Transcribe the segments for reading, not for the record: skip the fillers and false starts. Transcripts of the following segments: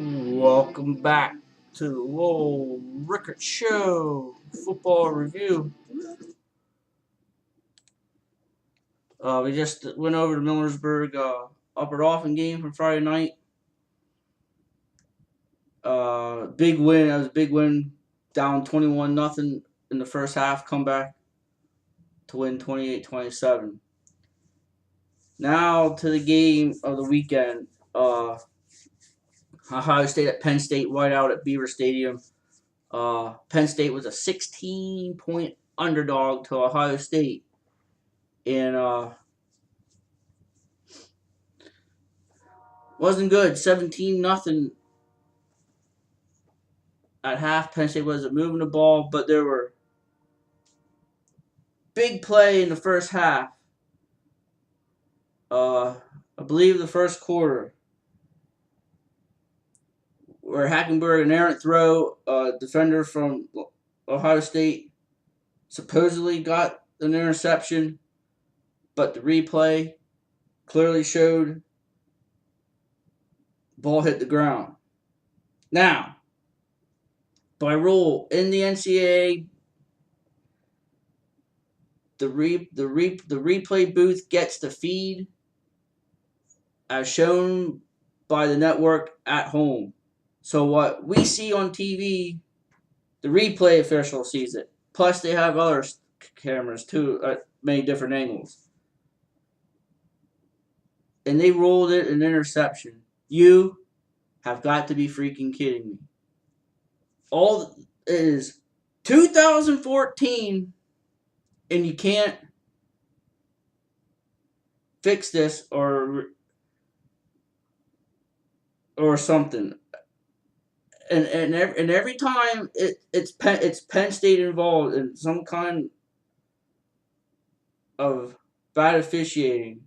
Welcome back to the Lowell Rickert Show football review. We just went over the Millersburg Upper Dauphin game from Friday night. Big win. That was a big win. Down 21-0 in the first half. Comeback to win 28-27. Now to the game of the weekend. Ohio State at Penn State, whiteout at Beaver Stadium. Penn State was a 16-point underdog to Ohio State. And wasn't good. 17-0 at half. Penn State wasn't moving the ball, but there were big play in the first half. I believe the first quarter, where Hackenberg, an errant throw, defender from Ohio State, supposedly got an interception, but the replay clearly showed ball hit the ground. Now, by rule in the NCAA, the replay booth gets the feed as shown by the network at home. So what we see on TV, the replay official sees it. Plus they have other cameras too at many different angles. And they ruled it an interception. You have got to be freaking kidding me. All is 2014 and you can't fix this or something. And every time it's Penn State involved in some kind of bad officiating.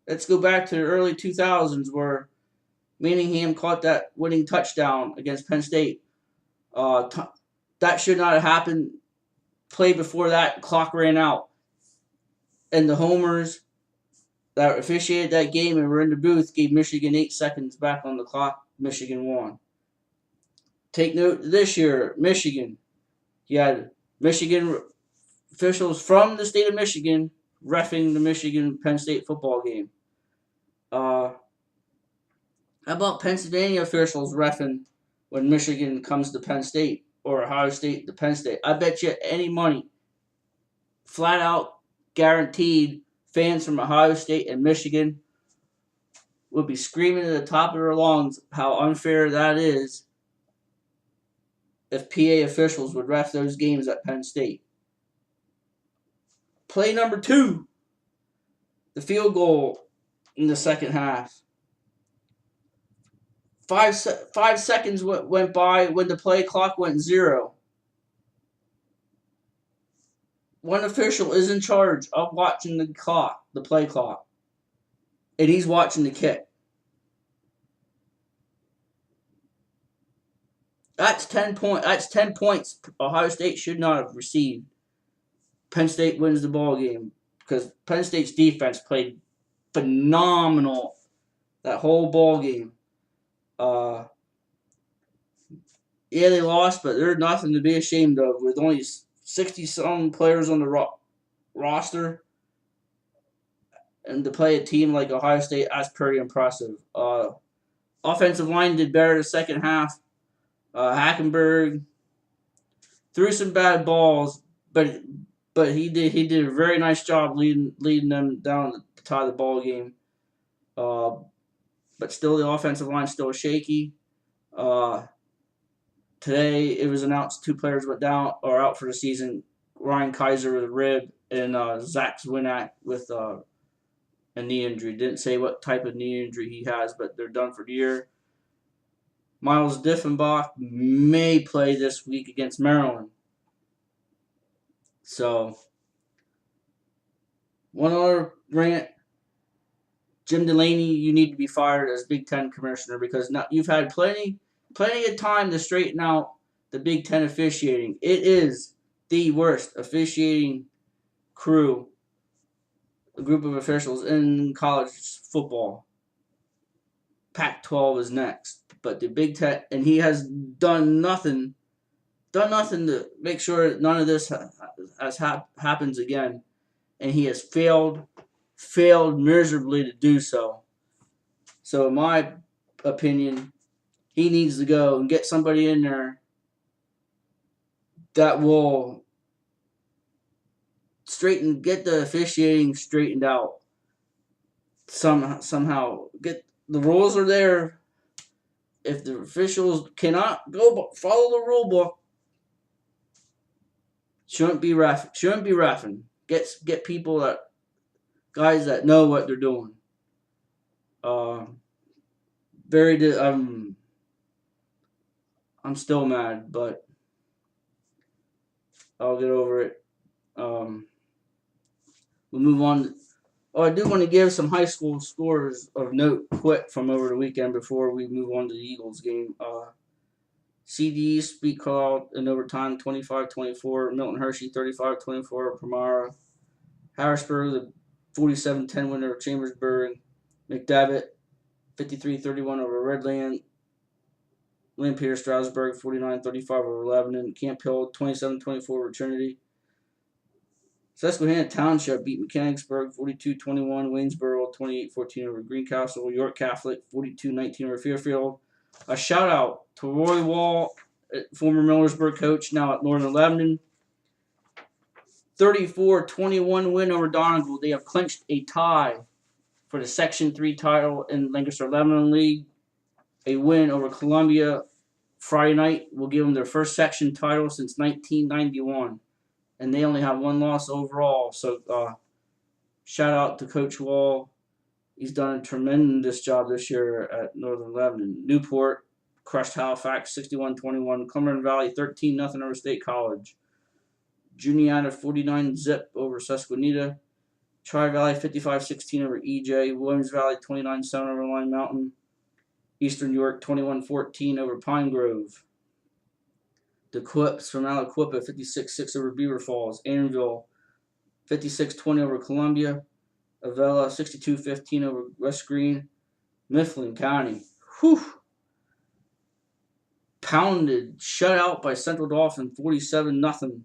Let's go back to the early 2000s where Manningham caught that winning touchdown against Penn State. That should not have happened. Play before that, clock ran out. And the homers that officiated that game and were in the booth gave Michigan 8 seconds back on the clock. Michigan won. Take note this year, Michigan. You had Michigan officials from the state of Michigan reffing the Michigan-Penn State football game. How about Pennsylvania officials reffing when Michigan comes to Penn State or Ohio State to Penn State? I bet you any money, flat out guaranteed, fans from Ohio State and Michigan would be screaming at the top of their lungs how unfair that is if PA officials would ref those games at Penn State. Play number 2, the field goal in the second half. 5 seconds went by when the play clock went 0. One official is in charge of watching the clock, the play clock, and he's watching the kick. That's 10 points Ohio State should not have received. Penn State wins the ball game because Penn State's defense played phenomenal that whole ball game. Yeah, they lost, but they're nothing to be ashamed of with only 60-some players on the roster. And to play a team like Ohio State, that's pretty impressive. Offensive line did better the second half. Hackenberg threw some bad balls, but he did a very nice job leading them down to tie the ball game. But still, the offensive line still shaky. Today, it was announced 2 players went down or out for the season. Ryan Kaiser with a rib and Zach Zwinak with a knee injury. Didn't say what type of knee injury he has, but they're done for the year. Miles Diffenbach may play this week against Maryland. So, one other rant. Jim Delaney, you need to be fired as Big Ten commissioner because now you've had plenty of time to straighten out the Big Ten officiating. It is the worst officiating crew, a group of officials in college football. Pac-12 is next, but the Big Ten, and he has done nothing to make sure none of this happens again, and he has failed miserably to do so. So, in my opinion, he needs to go and get somebody in there that will get the officiating straightened out. Somehow, get the rules are there. If the officials cannot go follow the rule book, shouldn't be reffing. Get people guys that know what they're doing. I'm still mad, but I'll get over it. We'll move on. Oh, I do want to give some high school scores of note quick from over the weekend before we move on to the Eagles game. CD beat Carl in overtime 25-24. Milton Hershey 35-24 Primara. Harrisburg, the 47-10 winner of Chambersburg. McDevitt 53-31 over Redland. Lynn Peter Strasburg 49-35 over Lebanon. Camp Hill 27-24 over Trinity. Susquehanna Township beat Mechanicsburg 42-21. Waynesboro 28-14 over Greencastle. York Catholic 42-19 over Fairfield. A shout out to Roy Wall, former Millersburg coach, now at Northern Lebanon. 34-21 win over Donegal. They have clinched a tie for the Section 3 title in Lancaster Lebanon League. A win over Columbia Friday night will give them their first section title since 1991. And they only have one loss overall. So shout out to Coach Wall. He's done a tremendous job this year at Northern Lebanon. Newport crushed Halifax 61-21. Cumberland Valley 13-0 over State College. Juniata 49-zip over Susquehanna. Tri-Valley 55-16 over EJ. Williams Valley 29-7 over Line Mountain. Eastern York 21-14 over Pine Grove. The Quips from Aliquippa 56-6 over Beaver Falls. Annanville 56-20 over Columbia. Avella 62-15 over West Green. Mifflin County, pounded, shut out by Central Dauphin 47-0.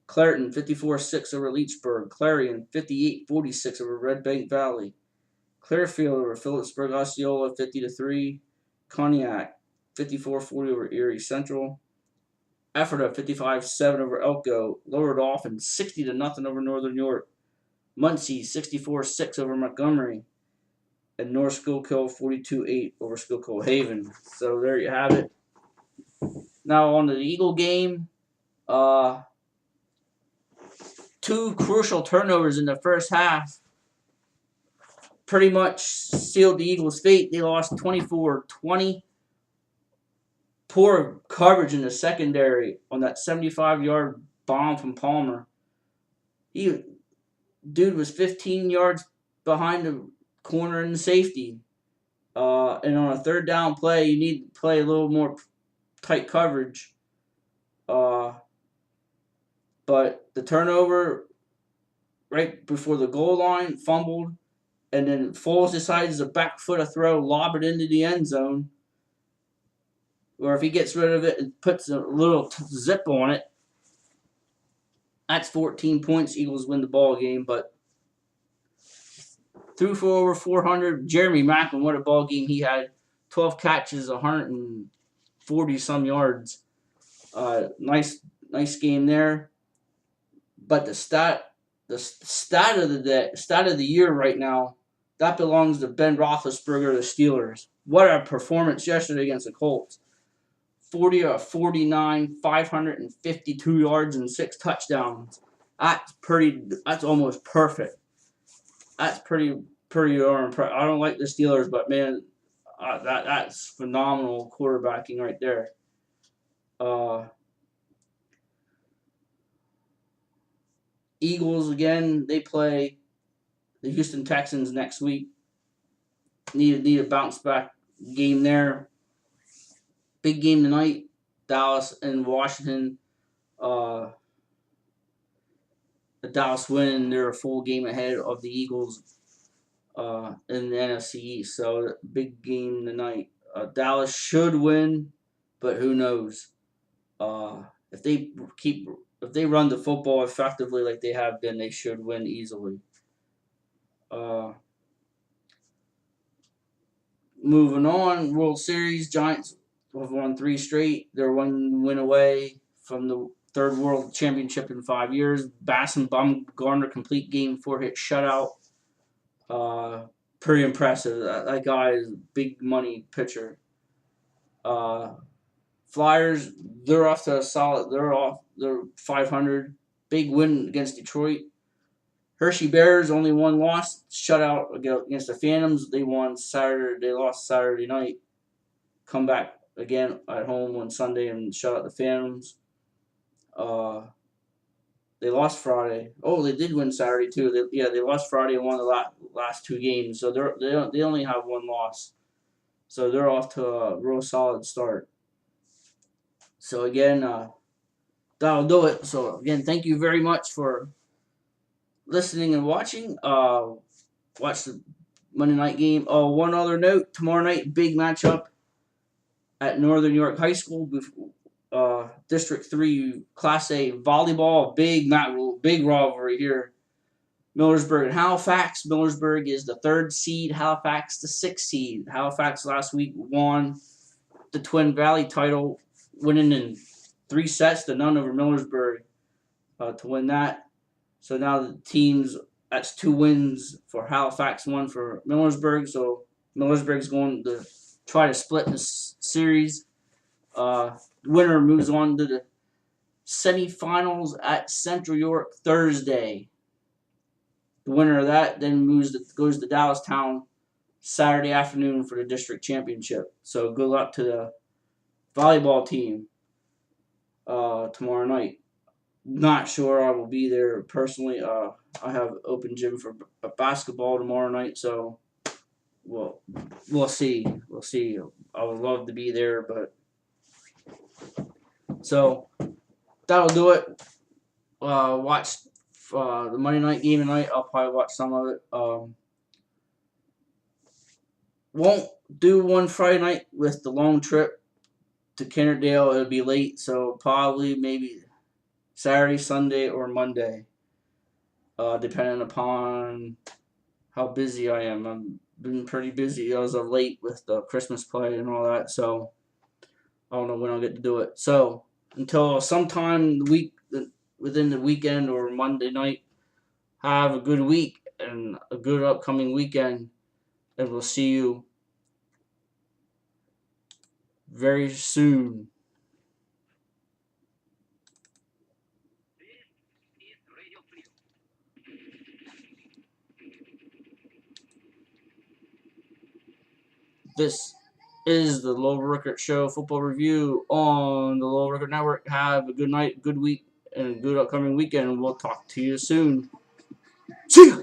Clareton 54-6 over Leechburg. Clarion 58-46 over Red Bank Valley. Clearfield over Phillipsburg Osceola 50-3. Cognac 54-40 over Erie Central. Ephrata 55-7 over Elko. Lower Dauphin 60-0 over Northern York. Muncie 64-6 over Montgomery. And North Schuylkill 42-8 over Schuylkill Haven. So there you have it. Now on to the Eagle game. Two crucial turnovers in the first half pretty much sealed the Eagles' fate. They lost 24-20. Poor coverage in the secondary on that 75-yard bomb from Palmer. Dude was 15 yards behind the corner and the safety. And on a third down play, you need to play a little more tight coverage. But the turnover right before the goal line, fumbled, and then Foles decides to back foot a throw, lob it into the end zone. Or if he gets rid of it and puts a little zip on it, that's 14 points. Eagles win the ball game, but threw for over 400. Jeremy Macklin, what a ball game he had. 12 catches, 140-some yards. Nice game there. But the stat of the year right now, that belongs to Ben Roethlisberger, the Steelers. What a performance yesterday against the Colts. 40-49, 552 yards and 6 touchdowns. That's almost perfect. That's pretty darn impressive. I don't like the Steelers, but man, that's phenomenal quarterbacking right there. Eagles again. They play the Houston Texans next week. Need a bounce back game there. Big game tonight. Dallas and Washington. The Dallas win. They're a full game ahead of the Eagles in the NFC East. So big game tonight. Dallas should win, but who knows? If they keep if they run the football effectively like they have been, they should win easily. Uh, Moving on, World Series, Giants have won 3 straight. They're 1 win away from the third World Championship in 5 years. Bass and Bumgarner complete game 4-hit shutout. Pretty impressive. That guy is a big money pitcher. Uh, Flyers, they're off to a solid. They're 500. Big win against Detroit. Hershey Bears only 1 loss, shutout against the Phantoms. They won Saturday. They lost Saturday night. Come back again at home on Sunday and shut out the Phantoms. They lost Friday. Oh, they did win Saturday too. They lost Friday and won the last 2 games. So they only have 1 loss. So they're off to a real solid start. So again, that'll do it. So again, thank you very much for listening and watching. Watch the Monday night game. Oh, one other note: tomorrow night, big matchup at Northern New York High School. District 3 Class A volleyball. Big rivalry here. Millersburg and Halifax. Millersburg is the 3rd seed. Halifax the 6th seed. Halifax last week won the Twin Valley title, winning in 3 sets to none over Millersburg to win that. So now the teams, that's 2 wins for Halifax, 1 for Millersburg. So Millersburg's going to try to split this series. Winner moves on to the semifinals at Central York Thursday. The winner of that then goes to Dallastown Saturday afternoon for the district championship. So good luck to the volleyball team tomorrow night. Not sure I will be there personally. I have open gym for basketball tomorrow night, so we'll see. We'll see. I would love to be there, but so that'll do it. Watch the Monday night game tonight. I'll probably watch some of it. Won't do one Friday night with the long trip to Kennerdale. It'll be late, so probably maybe Saturday, Sunday, or Monday, depending upon how busy I am. I've been pretty busy as of late with the Christmas play and all that, so I don't know when I'll get to do it. So until sometime within the weekend or Monday night, have a good week and a good upcoming weekend, and we'll see you very soon. This is the Low Record Show football review on the Low Record Network. Have a good night, good week, and a good upcoming weekend. We'll talk to you soon. See ya!